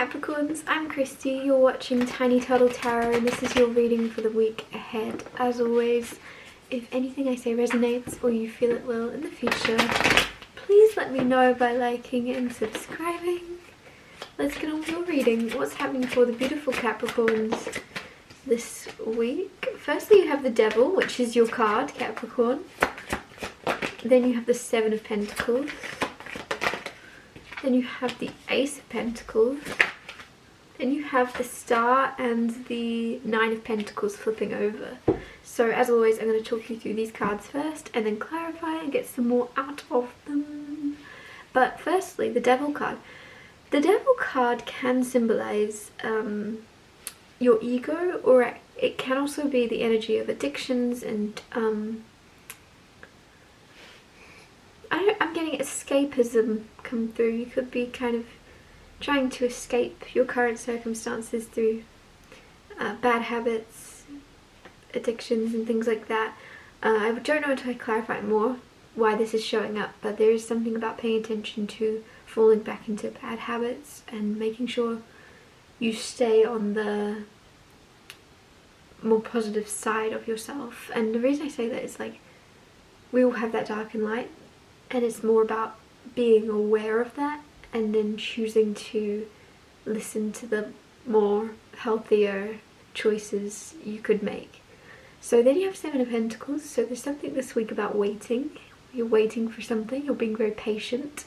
Capricorns, I'm Christy, you're watching Tiny Turtle Tarot and this is your reading for the week ahead. As always, if anything I say resonates or you feel it will in the future, please let me know by liking and subscribing. Let's get on with your reading. What's happening for the beautiful Capricorns this week? Firstly, you have the Devil, which is your card, Capricorn. Then you have the Seven of Pentacles. Then you have the Ace of Pentacles. Then you have the Star and the Nine of Pentacles flipping over. So as always, I'm going to talk you through these cards first and then clarify and get some more out of them. But firstly, the Devil card. The Devil card can symbolize your ego, or it can also be the energy of addictions and I'm getting escapism come through. You could be kind of trying to escape your current circumstances through bad habits, addictions and things like that. I don't know until I clarify more why this is showing up, but there is something about paying attention to falling back into bad habits and making sure you stay on the more positive side of yourself. And the reason I say that is, like, we all have that dark and light, and it's more about being aware of that and then choosing to listen to the more healthier choices you could make. So then you have Seven of Pentacles, so there's something this week about waiting. You're waiting for something, you're being very patient.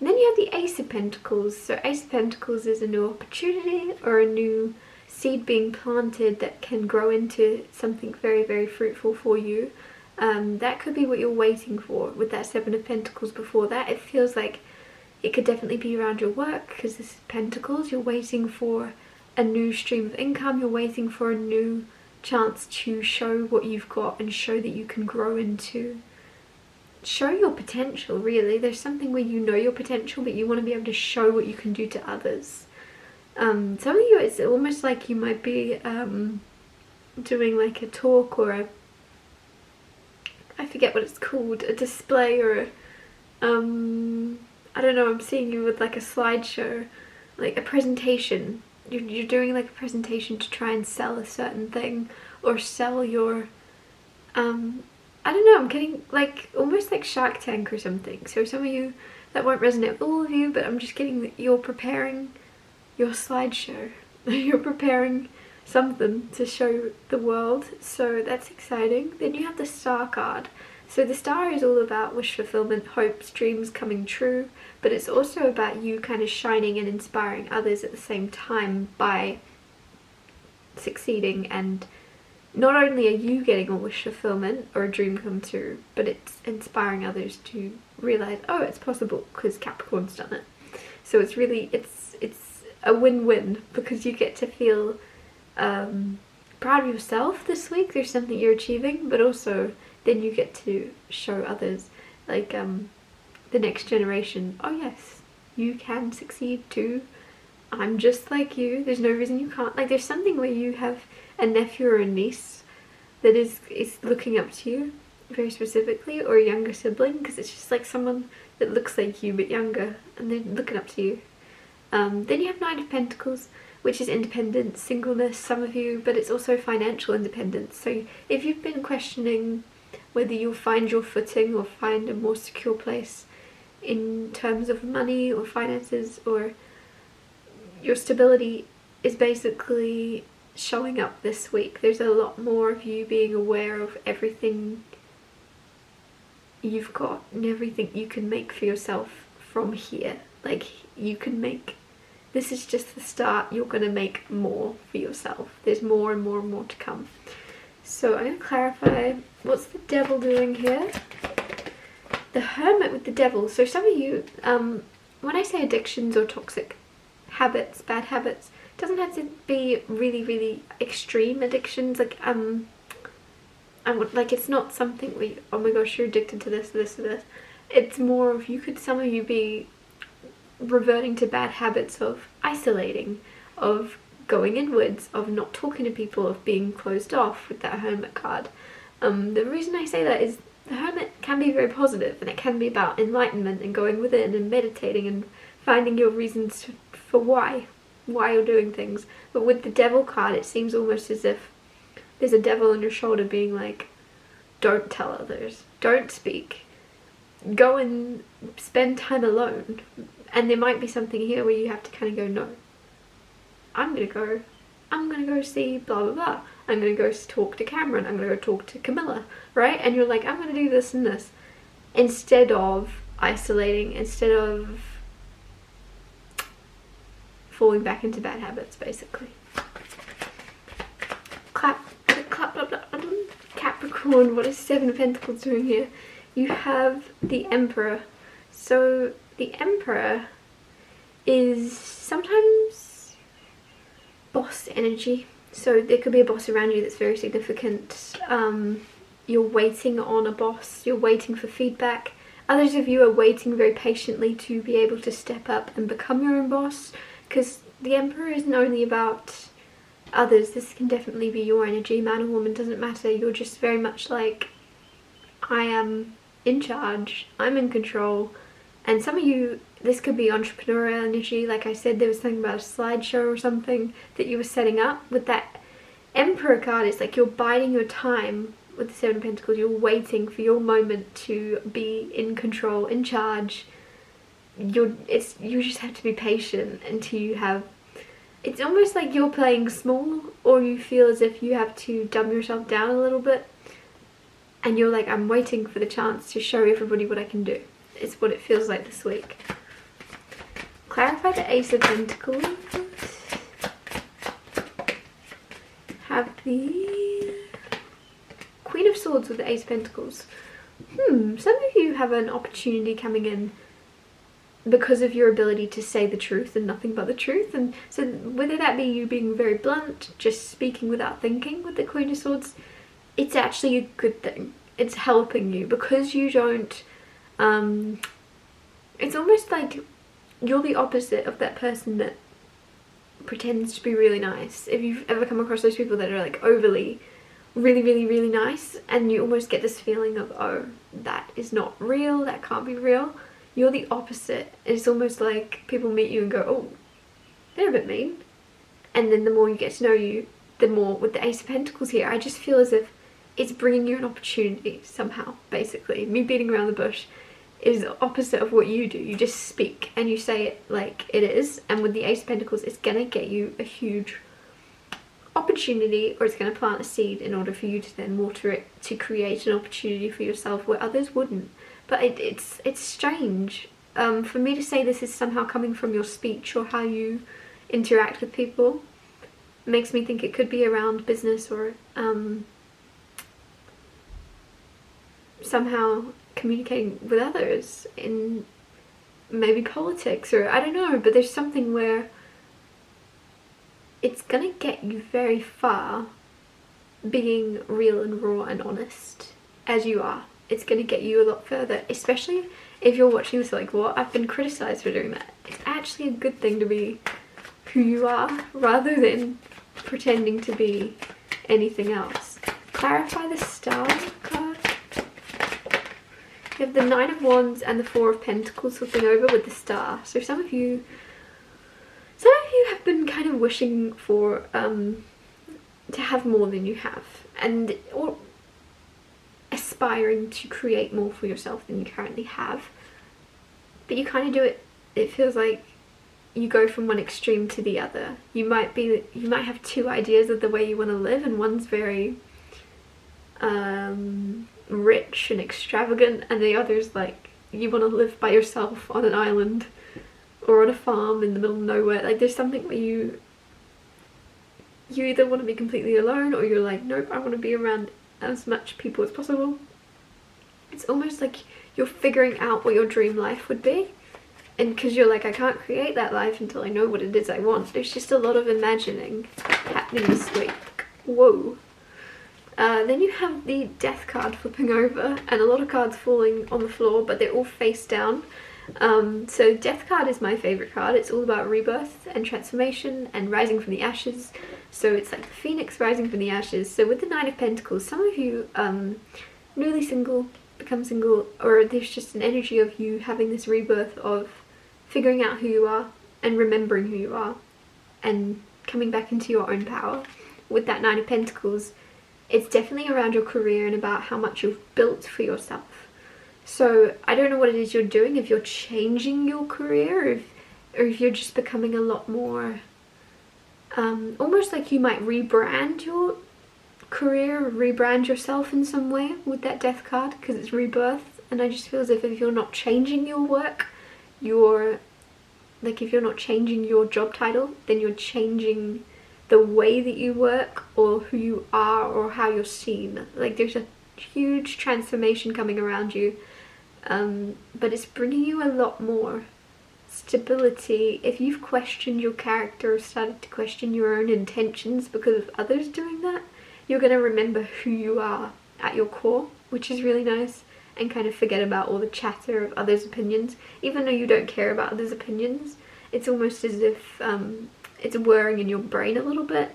And then you have the Ace of Pentacles. So Ace of Pentacles is a new opportunity or a new seed being planted that can grow into something very, very fruitful for you. That could be what you're waiting for with that Seven of Pentacles. Before that, it feels like it could definitely be around your work, because this is Pentacles. You're waiting for a new stream of income, you're waiting for a new chance to show what you've got and show that you can grow into, show your potential really. There's something where you know your potential but you want to be able to show what you can do to others. Some of you, it's almost like you might be doing like a talk or a, I forget what it's called, a display or a, I don't know, I'm seeing you with like a slideshow, like a presentation. You're doing like a presentation to try and sell a certain thing or sell your, I don't know, I'm getting like almost like Shark Tank or something. So some of you, that won't resonate with all of you, but I'm just getting that you're preparing your slideshow. You're preparing something to show the world, so that's exciting. Then you have the Star card. So the Star is all about wish fulfillment, hopes, dreams coming true, but it's also about you kind of shining and inspiring others at the same time by succeeding. And not only are you getting a wish fulfillment or a dream come true, but it's inspiring others to realize, oh, it's possible because Capricorn's done it. So it's really, it's a win-win, because you get to feel proud of yourself this week. There's something you're achieving, but also then you get to show others, like the next generation, oh yes, you can succeed too. I'm just like you, there's no reason you can't. Like, there's something where you have a nephew or a niece that is looking up to you very specifically, or a younger sibling, because it's just like someone that looks like you but younger and they're looking up to you. Then you have Nine of Pentacles, which is independence, singleness, some of you, but it's also financial independence. So if you've been questioning whether you'll find your footing or find a more secure place in terms of money or finances, or your stability is basically showing up this week. There's a lot more of you being aware of everything you've got and everything you can make for yourself from here. Like, you can make, this is just the start, you're going to make more for yourself. There's more and more and more to come. So I'm going to clarify, what's the Devil doing here? The Hermit with the Devil. So some of you, when I say addictions or toxic habits, bad habits, it doesn't have to be really, really extreme addictions. Like, like, it's not something where you, oh my gosh, you're addicted to this, this, or this. It's more of, some of you be reverting to bad habits of isolating, of going inwards, of not talking to people, of being closed off with that Hermit card. The reason I say that is the Hermit can be very positive, and it can be about enlightenment and going within and meditating and finding your reasons for why. why you're doing things. But with the Devil card, it seems almost as if there's a devil on your shoulder being like, don't tell others, don't speak, go and spend time alone. And there might be something here where you have to kind of go, no, I'm gonna go see blah blah blah, I'm gonna go talk to Cameron, I'm gonna go talk to Camilla, right? And you're like, I'm gonna do this and this, instead of isolating, instead of falling back into bad habits, basically. Clap, clap, blah, blah, blah. Capricorn, what is Seven of Pentacles doing here? You have the Emperor. So the Emperor is sometimes boss energy. So there could be a boss around you that's very significant. You're waiting on a boss, you're waiting for feedback. Others of you are waiting very patiently to be able to step up and become your own boss, because the Emperor isn't only about others. This can definitely be your energy, man or woman, doesn't matter. You're just very much like, I am in charge, I'm in control. And some of you, this could be entrepreneurial energy. Like I said, there was something about a slideshow or something that you were setting up. With that Emperor card, it's like you're biding your time. With the Seven of Pentacles, you're waiting for your moment to be in control, in charge. You just have to be patient until you have. It's almost like you're playing small, or you feel as if you have to dumb yourself down a little bit, and you're like, I'm waiting for the chance to show everybody what I can do. It's what it feels like this week. Clarify the Ace of Pentacles. Have the Queen of Swords with the Ace of Pentacles. Some of you have an opportunity coming in because of your ability to say the truth and nothing but the truth. And so whether that be you being very blunt, just speaking without thinking with the Queen of Swords, it's actually a good thing. It's helping you because you don't, it's almost like you're the opposite of that person that pretends to be really nice. If you've ever come across those people that are like overly really nice, and you almost get this feeling of, oh, that is not real, that can't be real. You're the opposite. It's almost like people meet you and go, oh, they're a bit mean. And then the more you get to know you, the more, with the Ace of Pentacles here, I just feel as if it's bringing you an opportunity somehow, basically. Me beating around the bush is the opposite of what you do. You just speak and you say it like it is. And with the Ace of Pentacles, it's going to get you a huge opportunity, or it's going to plant a seed in order for you to then water it to create an opportunity for yourself where others wouldn't. But it's strange for me to say this is somehow coming from your speech or how you interact with people. It makes me think it could be around business, or somehow communicating with others in maybe politics, or I don't know, but there's something where it's gonna get you very far being real and raw and honest as you are. It's gonna get you a lot further, especially if you're watching this like, what? I've been criticized for doing that. It's actually a good thing to be who you are rather than pretending to be anything else. Clarify the Star card. You have the Nine of Wands and the Four of Pentacles flipping over with the Star. So some of you have been kind of wishing for to have more than you have, and or aspiring to create more for yourself than you currently have. But you kind of do it, it feels like you go from one extreme to the other. You might have two ideas of the way you want to live, and one's very rich and extravagant, and the other's like you want to live by yourself on an island or on a farm in the middle of nowhere. Like there's something where you either want to be completely alone, or you're like, nope, I want to be around as much people as possible. It's almost like you're figuring out what your dream life would be, and because you're like, I can't create that life until I know what it is I want. There's just a lot of imagining happening this week. Whoa. Then you have the Death card flipping over, and a lot of cards falling on the floor, but they're all face down. So Death card is my favorite card. It's all about rebirth and transformation and rising from the ashes. So it's like the phoenix rising from the ashes. So with the Nine of Pentacles, some of you newly single, become single, or there's just an energy of you having this rebirth of figuring out who you are and remembering who you are, and coming back into your own power. With that Nine of Pentacles, it's definitely around your career and about how much you've built for yourself. So I don't know what it is you're doing, if you're changing your career, or if you're just becoming a lot more, almost like you might rebrand your career, or rebrand yourself in some way with that Death card, because it's rebirth. And I just feel as if you're not changing your work, if you're not changing your job title, then you're changing the way that you work, or who you are, or how you're seen. Like there's a huge transformation coming around you, but it's bringing you a lot more stability. If you've questioned your character or started to question your own intentions because of others doing that, you're going to remember who you are at your core, which is really nice, and kind of forget about all the chatter of others' opinions. Even though you don't care about others' opinions, it's almost as if it's whirring in your brain a little bit,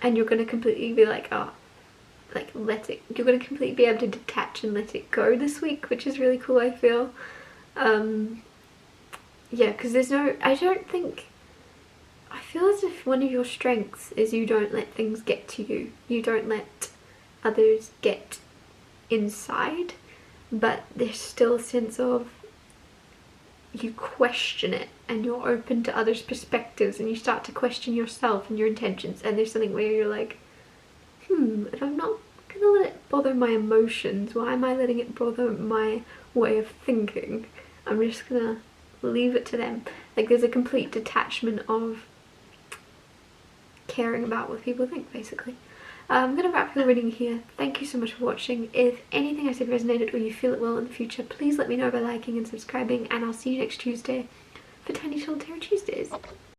and you're going to completely be like, oh, like let it, you're going to completely be able to detach and let it go this week, which is really cool, I feel. Yeah, because there's no, I feel as if one of your strengths is you don't let things get to you. You don't let others get inside, but there's still a sense of you question it, and you're open to others' perspectives, and you start to question yourself and your intentions. And there's something where you're like, if I'm not gonna let it bother my emotions, why am I letting it bother my way of thinking? I'm just gonna leave it to them. Like there's a complete detachment of caring about what people think, basically. I'm going to wrap your reading here. Thank you so much for watching. If anything I said resonated or you feel it will in the future, please let me know by liking and subscribing, and I'll see you next Tuesday for Tiny Little Tarot Tuesdays.